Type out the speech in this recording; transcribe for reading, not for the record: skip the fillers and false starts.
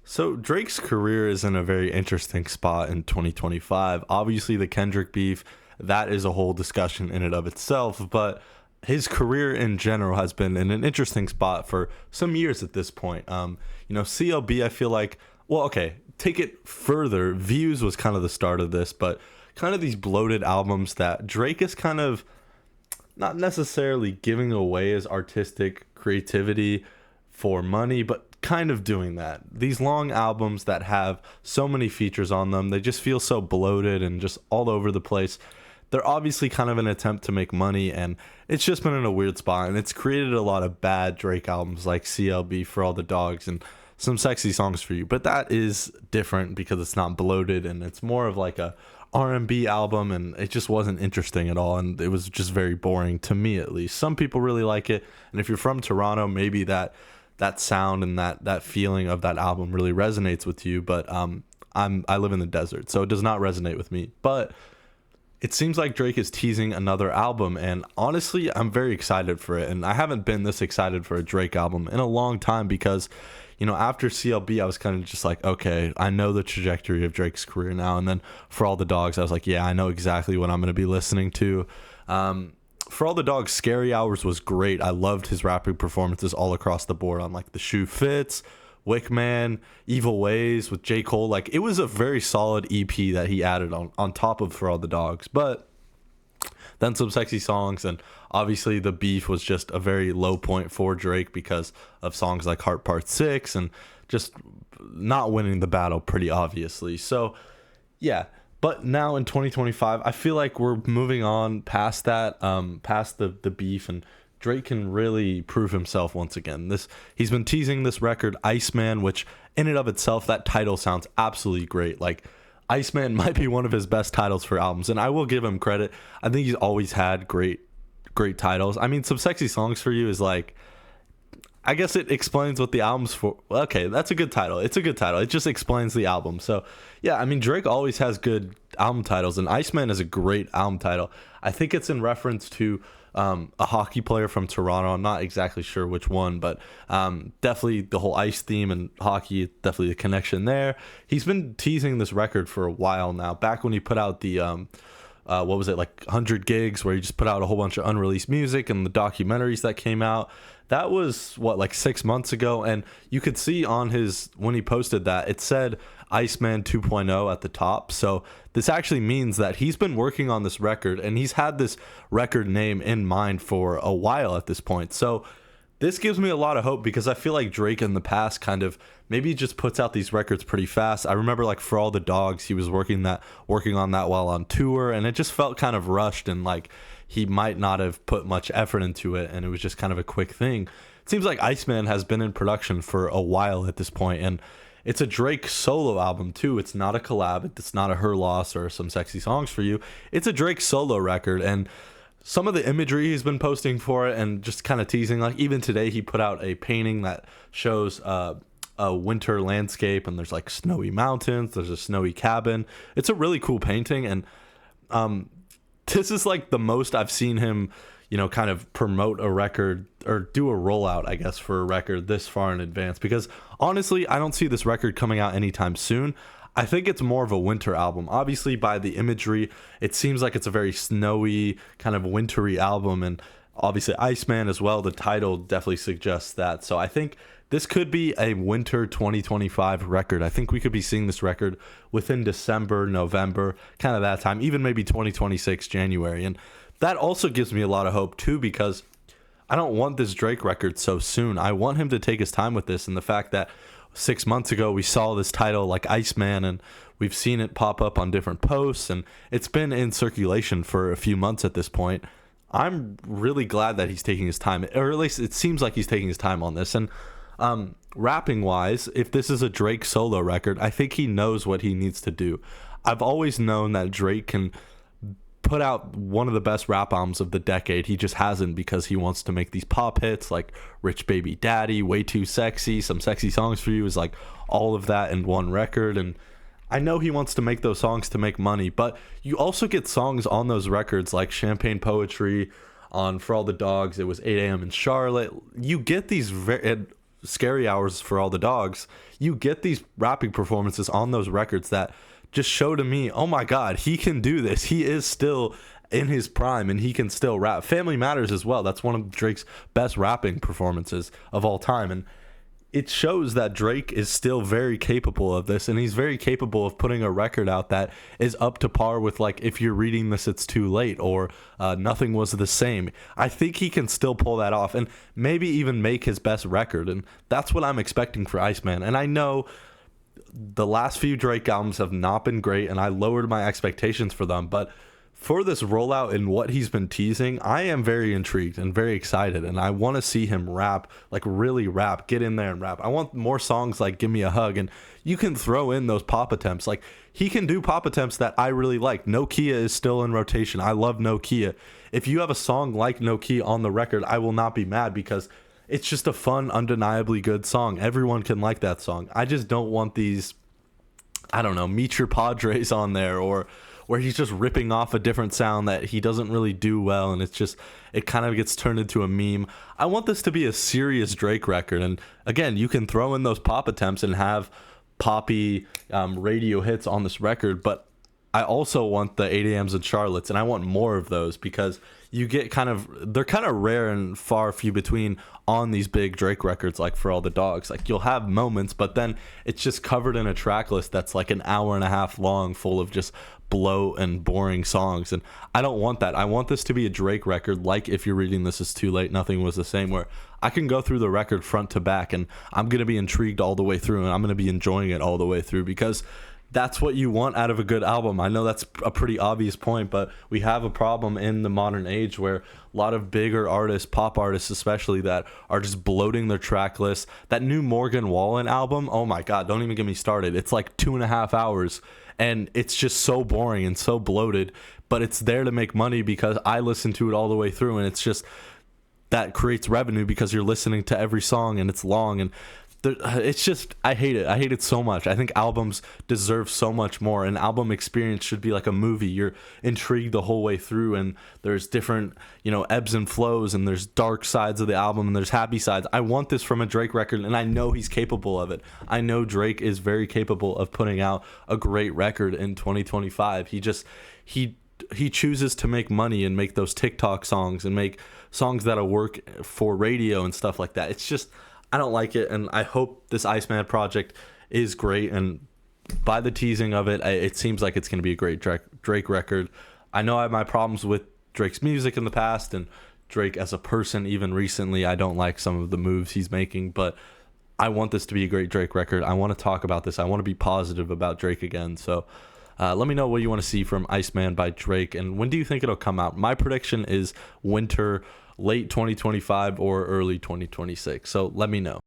So Drake's career is in a very interesting spot in 2025. Obviously, the Kendrick beef, that is a whole discussion in and of itself, but his career in general has been in an interesting spot for some years at this point. CLB, I feel like, well, okay, take it further. Views was kind of the start of this, but kind of these bloated albums that Drake is kind of not necessarily giving away his artistic creativity for money, but kind of doing that. These long albums that have so many features on them, they just feel so bloated and just all over the place. They're obviously kind of an attempt to make money, and it's just been in a weird spot, and it's created a lot of bad Drake albums like CLB, For All the Dogs, and some Sexy Songs for You. But that is different because it's not bloated, and it's more of like a R&B album, and it just wasn't interesting at all, and it was just very boring to me, at least. Some people really like it, and if you're from Toronto, maybe that sound and that feeling of that album really resonates with you. But I live in the desert, so it does not resonate with me. But it seems like Drake is teasing another album, and honestly, I'm very excited for it. And I haven't been this excited for a Drake album in a long time because, after CLB, I was kind of just like, okay, I know the trajectory of Drake's career now. And then For All the Dogs, I was like, yeah, I know exactly what I'm going to be listening to. For All the Dogs, Scary Hours was great. I loved his rapping performances all across the board on like The Shoe Fits, Wickman, Evil Ways with J. Cole. Like, it was a very solid EP that he added on top of For All the Dogs. But then some Sexy Songs, and obviously the beef was just a very low point for Drake because of songs like Heart Part 6 and just not winning the battle pretty obviously. So, yeah. But now in 2025, I feel like we're moving on past that, past the beef, and Drake can really prove himself once again. He's been teasing this record, Iceman, which in and of itself, that title sounds absolutely great. Like, Iceman might be one of his best titles for albums, and I will give him credit. I think he's always had great titles. I mean, Some Sexy Songs for You is like, I guess it explains what the album's for. Okay, that's a good title. It's a good title. It just explains the album. So, yeah, I mean, Drake always has good album titles, and Iceman is a great album title. I think it's in reference to a hockey player from Toronto. I'm not exactly sure which one, but definitely the whole ice theme and hockey, definitely the connection there. He's been teasing this record for a while now. Back when he put out the what was it, like 100 gigs, where he just put out a whole bunch of unreleased music and the documentaries that came out. That was like 6 months ago, and you could see on his, when he posted that, it said Iceman 2.0 at the top. So this actually means that he's been working on this record, and he's had this record name in mind for a while at this point. So this gives me a lot of hope, because I feel like Drake in the past kind of maybe just puts out these records pretty fast. I remember like For All the Dogs, he was working on that while on tour, and it just felt kind of rushed, and like he might not have put much effort into it, and it was just kind of a quick thing. It seems like Iceman has been in production for a while at this point, and it's a Drake solo album too. It's not a collab. It's not a Her Loss or Some Sexy Songs for You. It's a Drake solo record, and some of the imagery he's been posting for it and just kind of teasing, like even today he put out a painting that shows a winter landscape, and there's like snowy mountains, there's a snowy cabin. It's a really cool painting, and this is like the most I've seen him, kind of promote a record or do a rollout, I guess, for a record this far in advance, because honestly, I don't see this record coming out anytime soon. I think it's more of a winter album. Obviously, by the imagery, it seems like it's a very snowy, kind of wintry album, and obviously Iceman as well, the title definitely suggests that. So I think this could be a winter 2025 record. I think we could be seeing this record within December, November, kind of that time, even maybe 2026 January. And that also gives me a lot of hope too, because I don't want this Drake record so soon. I want him to take his time with this, and the fact that 6 months ago we saw this title like Iceman, and we've seen it pop up on different posts, and it's been in circulation for a few months at this point. I'm really glad that he's taking his time, or at least it seems like he's taking his time on this. And rapping wise, if this is a Drake solo record, I think he knows what he needs to do. I've always known that Drake can put out one of the best rap albums of the decade. He just hasn't, because he wants to make these pop hits like Rich Baby Daddy, Way Too Sexy, Some Sexy Songs for You is like all of that in one record. And I know he wants to make those songs to make money, but you also get songs on those records like Champagne Poetry, on For All the Dogs, it was 8 a.m. in Charlotte. You get these Scary Hours for All the Dogs, you get these rapping performances on those records that just show to me, oh my God, he can do this. He is still in his prime and he can still rap. Family Matters as well. That's one of Drake's best rapping performances of all time. And it shows that Drake is still very capable of this, and he's very capable of putting a record out that is up to par with, like, If You're Reading This, It's Too Late, or Nothing Was the Same. I think he can still pull that off and maybe even make his best record, and that's what I'm expecting for Iceman. And I know the last few Drake albums have not been great, and I lowered my expectations for them, but for this rollout and what he's been teasing, I am very intrigued and very excited, and I want to see him rap, like really rap, get in there and rap. I want more songs like Give Me a Hug, and you can throw in those pop attempts. Like, he can do pop attempts that I really like. Nokia is still in rotation. I love Nokia. If you have a song like Nokia on the record, I will not be mad because it's just a fun, undeniably good song. Everyone can like that song. I just don't want these, I don't know, Meet Your Padres on there, or where he's just ripping off a different sound that he doesn't really do well, and it kind of gets turned into a meme. I want this to be a serious Drake record, and again, you can throw in those pop attempts and have poppy radio hits on this record, but I also want the 8 a.m.s and Charlottes, and I want more of those because you get they're kind of rare and far few between on these big Drake records, like For All the Dogs. Like, you'll have moments, but then it's just covered in a track list that's like an hour and a half long, full of just bloat and boring songs, and I don't want that. I want this to be a Drake record, like If You're Reading This, Is Too Late, Nothing Was the Same, where I can go through the record front to back, and I'm going to be intrigued all the way through, and I'm going to be enjoying it all the way through, because that's what you want out of a good album. I know that's a pretty obvious point, but we have a problem in the modern age where a lot of bigger artists, pop artists especially, that are just bloating their track list. That new Morgan Wallen album, oh my God, don't even get me started. It's like 2.5 hours, and it's just so boring and so bloated, but it's there to make money because I listen to it all the way through, and it's just, that creates revenue because you're listening to every song and it's long, and it's just, I hate it so much. I think albums deserve so much more. An album experience should be like a movie. You're intrigued the whole way through, and there's different, ebbs and flows, and there's dark sides of the album and there's happy sides. I want this from a Drake record, and I know he's capable of it. I know Drake is very capable of putting out a great record in 2025. He chooses to make money and make those TikTok songs and make songs that'll work for radio and stuff like that. It's just, I don't like it, and I hope this Iceman project is great, and by the teasing of it, it seems like it's going to be a great Drake record. I know I have my problems with Drake's music in the past, and Drake as a person even recently. I don't like some of the moves he's making, but I want this to be a great Drake record. I want to talk about this. I want to be positive about Drake again, so let me know what you want to see from Iceman by Drake, and when do you think it'll come out? My prediction is winter, late 2025 or early 2026. So let me know.